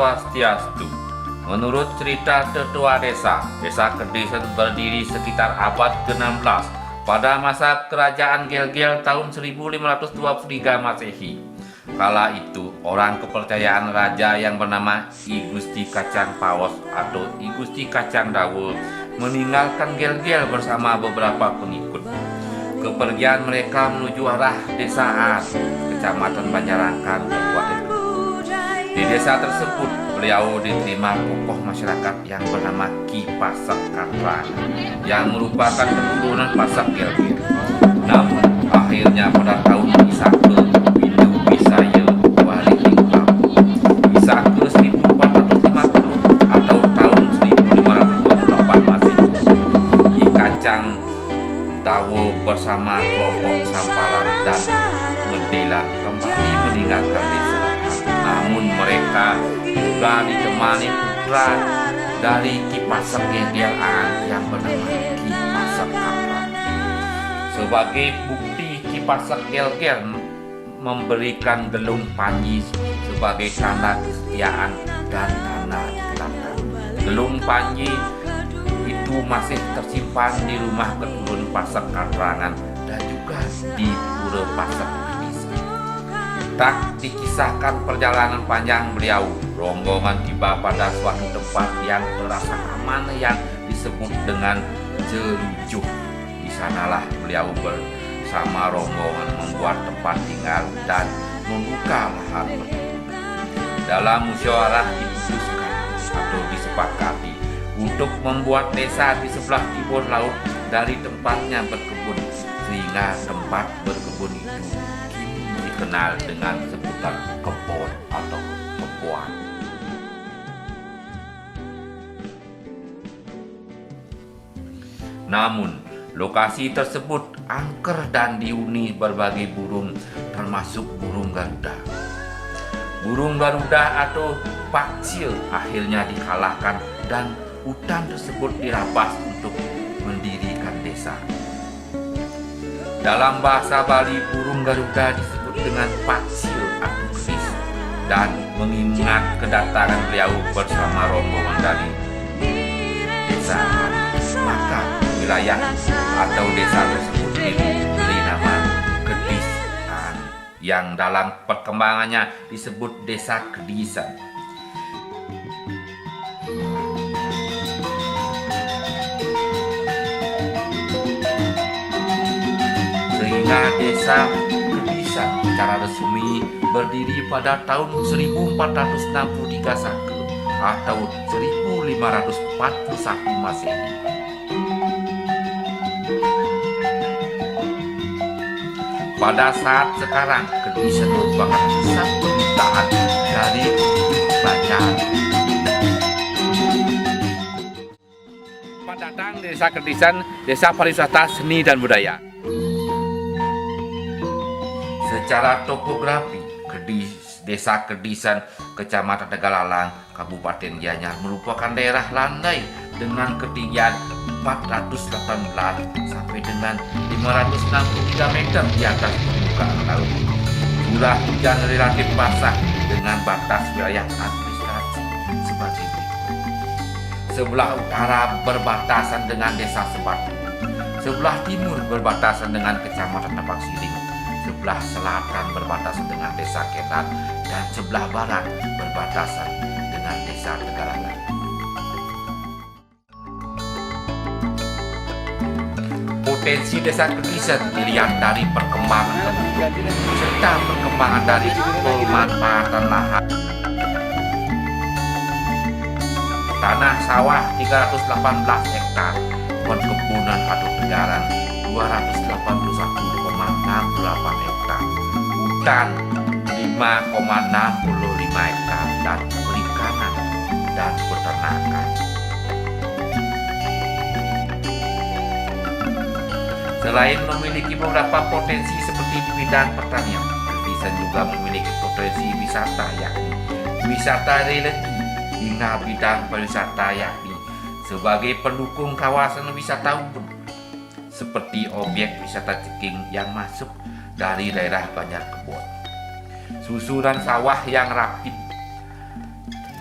Swastiastu. Menurut cerita tetua desa Kedisen berdiri sekitar abad ke-16 pada masa kerajaan Gel-Gel tahun 1523 Masehi. Kala itu, orang kepercayaan raja yang bernama I Gusti Kacang Pawos atau I Gusti Kacang Dawu meninggalkan Gel-Gel bersama beberapa pengikut. Kepergian mereka menuju arah Desaan, Kecamatan Banjarangkan, Kabupaten. Di desa tersebut, beliau diterima tokoh masyarakat yang bernama Ki Pasak Katrangan yang merupakan keturunan Pasak Gel-Gel. Namun, akhirnya pada tahun Isake Windu Wisaya Waringin Isa ke 1450 atau tahun 1528 Masehi, Ki Kacang Dawu bersama kelompok Sampalan dan Medela kembali meninggalkan desa. Namun mereka juga ditemani putra dari Ki Pasak Gel-Gel yang bernama Ki Pasak Katrangan. Sebagai bukti, Ki Pasak Gel-Gel memberikan gelung panji sebagai tanda kesetiaan dan tanda kelangkaan. Gelung panji itu masih tersimpan di rumah keturunan Pasak Katrangan dan juga di Pura Pasak. Tak dikisahkan perjalanan panjang beliau, rombongan tiba pada suatu tempat yang terasa aman yang disebut dengan Jerujuh. Di sanalah beliau bersama rombongan membuat tempat tinggal dan membuka lahan perkebunan. Dalam musyawarah diputuskan atau disepakati untuk membuat desa di sebelah timur laut dari tempatnya berkebun, sehingga tempat berkebun itu dikenal dengan sebutan kebon atau kebun. Namun, lokasi tersebut angker dan dihuni berbagai burung termasuk burung Garuda. Burung Garuda atau pakcil akhirnya dikalahkan dan hutan tersebut dirampas untuk mendirikan desa. Dalam bahasa Bali, burung Garuda disebut dengan pakcil atau kedis, dan mengingat kedatangan beliau bersama rombongan dari desa, maka wilayah atau desa tersebut diberi nama Kedisan, yang dalam perkembangannya disebut Desa Kedisan. Sehingga desa secara resmi berdiri pada tahun 1463 Sake atau 1541 Masehi. Pada saat sekarang, Kedisen merupakan pusat pemerintahan dari kerajaan. Selamat datang di Desa Kedisen, Desa Pariwisata Seni dan Budaya. Secara topografi, Desa Kedisen, Kecamatan Tegalalang, Kabupaten Gianyar merupakan daerah landai dengan ketinggian 418 sampai dengan 563 meter di atas permukaan laut. Curah hujan relatif basah dengan batas wilayah administrasi sebagai berikut. Sebelah utara berbatasan dengan Desa Sebatu, sebelah timur berbatasan dengan Kecamatan Tambak Siling, sebelah selatan berbatasan dengan Desa Ketan, dan sebelah barat berbatasan dengan Desa Tegalalang. Potensi Desa Kedisen dilihat dari perkembangan penduduk serta perkembangan dari pemanfaatan lahan. Tanah sawah 318 hektar, perkebunan atau tegaran 281,68 hektar, hutan 5,65 hektar, dan perikanan dan peternakan. Selain memiliki beberapa potensi seperti di bidang pertanian, Kedisen juga memiliki potensi wisata, yakni wisata religi hingga bidang pariwisata, yakni sebagai pendukung kawasan wisata Ubud, seperti objek wisata ceking yang masuk dari daerah Banjarkebon, susunan sawah yang rapid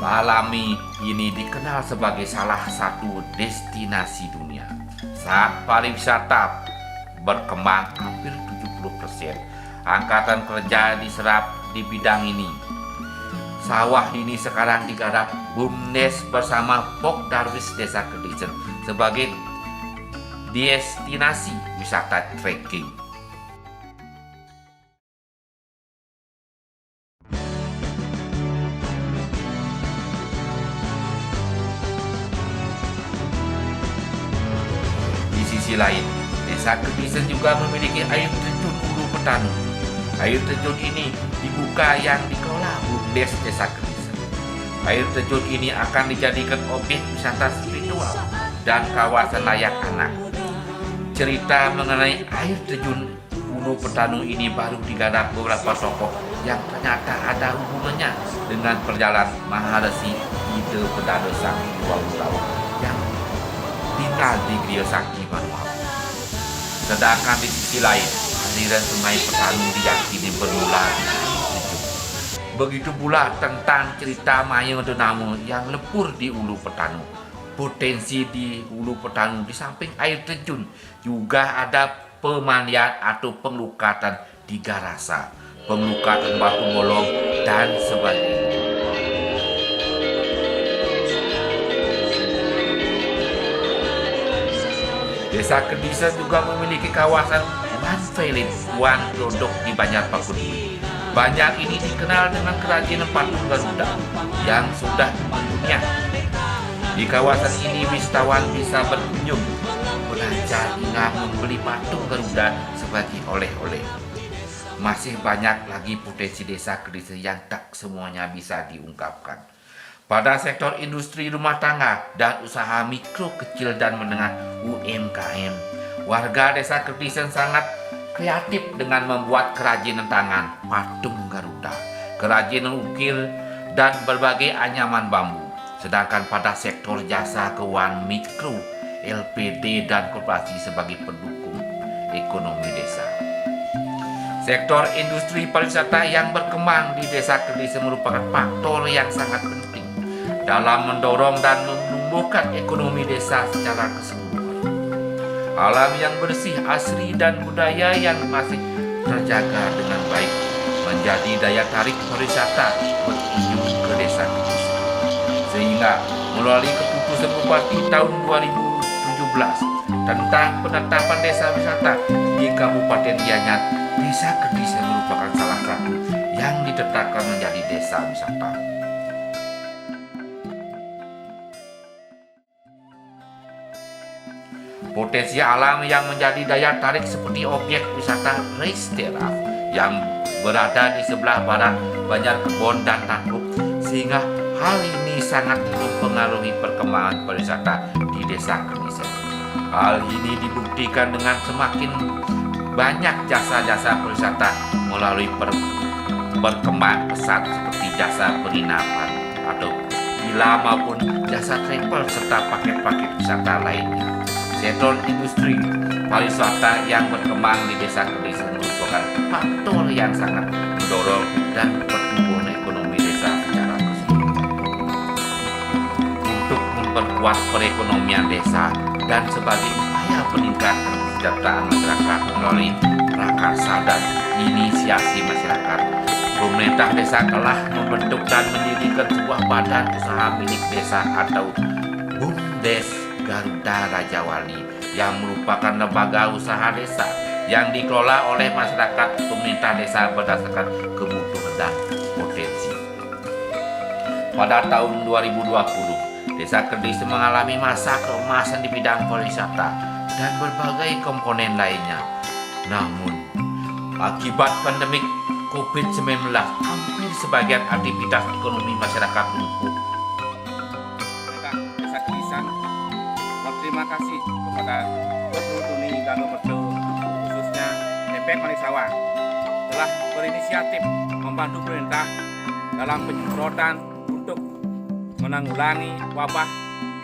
Alami ini dikenal sebagai salah satu destinasi dunia. Saat pariwisata berkembang hampir 70%, angkatan kerja diserap di bidang ini. Sawah ini sekarang digarap BUMDes bersama Pok Darwis Desa Kedisen sebagai destinasi wisata trekking. Di sisi lain, Desa Kedisen juga memiliki air terjun Ulu Petanu. Air terjun ini dibuka yang dikelola BUMDes Desa Kedisen. Air terjun ini akan dijadikan objek wisata spiritual dan kawasan layak anak. Cerita mengenai air terjun Ulu Petanu ini baru digarap beberapa tokoh yang ternyata ada hubungannya dengan perjalanan Maharesi Ide Pedado Sakti 20 tahun yang tinggal di Griya Sakti Manuapu. Sedangkan di sisi lain, aliran sungai Petanu diyakini bermula di air terjun. Begitu pula tentang cerita Mayo Denamo yang lepur di Ulu Petanu. Potensi di Ulu Petanu di samping air terjun juga ada pemandian atau penglukatan di Garasa, penglukatan batu bolong dan sebagainya. Desa Kedisen juga memiliki kawasan One Village, One Glodok di Banjar Pakudui. Banjar ini dikenal dengan kerajinan patung Garuda yang sudah mendunia. Di kawasan ini wisatawan bisa berkunjung, belajar hingga membeli patung Garuda sebagai oleh-oleh. Masih banyak lagi potensi Desa Kedisen yang tak semuanya bisa diungkapkan. Pada sektor industri rumah tangga dan usaha mikro, kecil, dan menengah UMKM, warga Desa Kedisen sangat kreatif dengan membuat kerajinan tangan, patung Garuda, kerajinan ukir, dan berbagai anyaman bambu. Sedangkan pada sektor jasa keuangan mikro, LPD, dan koperasi sebagai pendukung ekonomi desa. Sektor industri pariwisata yang berkembang di Desa Kedisen merupakan faktor yang sangat penting dalam mendorong dan menumbuhkan ekonomi desa secara keseluruhan. Alam yang bersih, asri, dan budaya yang masih terjaga dengan baik menjadi daya tarik pariwisata berkunjung ke Desa Kedisen. Sehingga melalui keputusan Bupati tahun 2017 tentang penetapan desa wisata di Kabupaten Gianyar, Desa Kedisen merupakan salah satu yang ditetapkan menjadi desa wisata. Potensi alam yang menjadi daya tarik seperti objek wisata Reisteraf yang berada di sebelah barat Banjar Kebon dan Takluk, sehingga hal ini sangat mempengaruhi perkembangan pariwisata di Desa Kedisen. Hal ini dibuktikan dengan semakin banyak jasa-jasa pariwisata melalui perkembangan pesat seperti jasa penginapan atau villa maupun jasa travel serta paket-paket wisata lainnya. Sektor industri pariwisata yang berkembang di Desa Kedisen merupakan faktor yang sangat mendorong dan pertumbuhan ekonomi desa secara keseluruhan. Untuk memperkuat perekonomian desa dan sebagai upaya peningkatan kesejahteraan masyarakat melalui prakarsa dan inisiasi masyarakat, pemerintah desa telah membentuk dan mendirikan sebuah badan usaha milik desa atau BUMDes Garuda Raja Wali yang merupakan lembaga usaha desa yang dikelola oleh masyarakat pemerintah desa berdasarkan kebutuhan dan potensi. Pada tahun 2020, Desa Kedisen mengalami masa keemasan di bidang pariwisata dan berbagai komponen lainnya. Namun, akibat pandemik COVID-19, hampir sebagian aktivitas ekonomi masyarakat lumpuh. Desa Kedisen berterima kasih kepada Gubernur Tuni Gano Merdu, khususnya DPR Manisawang, telah berinisiatif membantu pemerintah dalam penyemprotan untuk menanggulangi wabah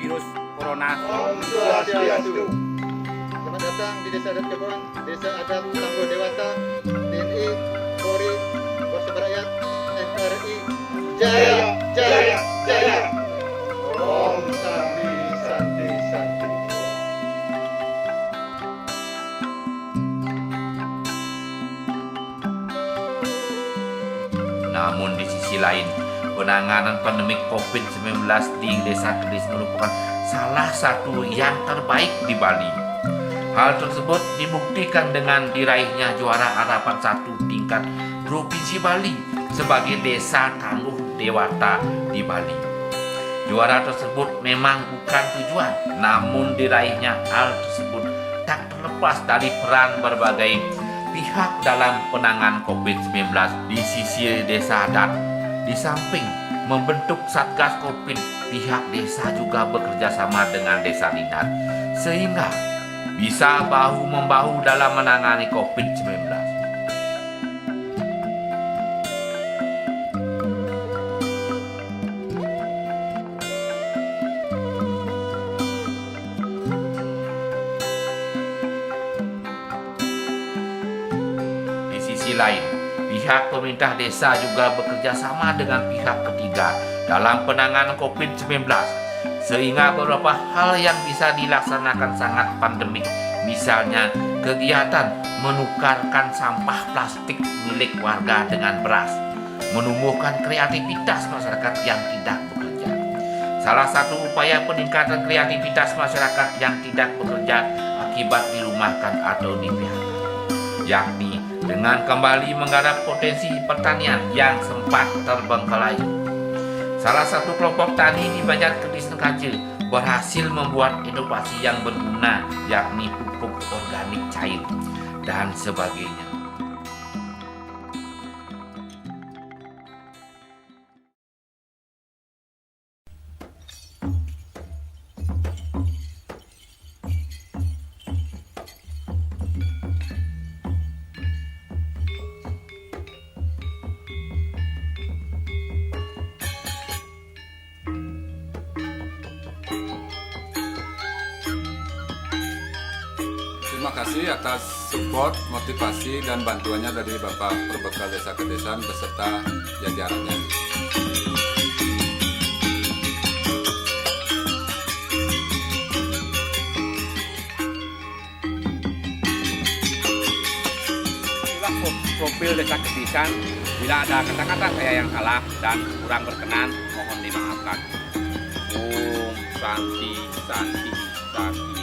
virus corona. Selamat datang di Desa Adat Kebon, Desa Adat Tangguh Dewata, TNI, Polri, Persebaya, NRI, Jaya, Jaya, Jaya. Namun di sisi lain, penanganan pandemi COVID-19 di Desa Kedis merupakan salah satu yang terbaik di Bali. Hal tersebut dibuktikan dengan diraihnya juara harapan 1 tingkat Provinsi Bali sebagai Desa Tangguh Dewata di Bali. Juara tersebut memang bukan tujuan, namun diraihnya hal tersebut tak terlepas dari peran berbagai pihak dalam penanganan COVID-19 di sisi desa adat. Di samping membentuk Satgas COVID, pihak desa juga bekerja sama dengan desa Linat sehingga bisa bahu-membahu dalam menangani COVID-19. Di sisi lain, pihak pemerintah desa juga bekerja sama dengan pihak ketiga dalam penanganan COVID-19 sehingga beberapa hal yang bisa dilaksanakan sangat pandemik, misalnya kegiatan menukarkan sampah plastik milik warga dengan beras, menumbuhkan kreativitas masyarakat yang tidak bekerja. Salah satu upaya peningkatan kreativitas masyarakat yang tidak bekerja akibat dirumahkan atau di PHK, yakni dengan kembali menggarap potensi pertanian yang sempat terbengkalai. Salah satu kelompok tani di Banjar Kedis Nekaje berhasil membuat inovasi yang berguna, yakni pupuk organik cair dan sebagainya. Terima kasih atas support, motivasi, dan bantuannya dari Bapak Perbekal Desa Kedesan beserta jajarannya. Itulah profil Desa Kedisan. Bila ada kata-kata saya yang salah dan kurang berkenan, mohon dimaafkan. Om Santi Santi Santi.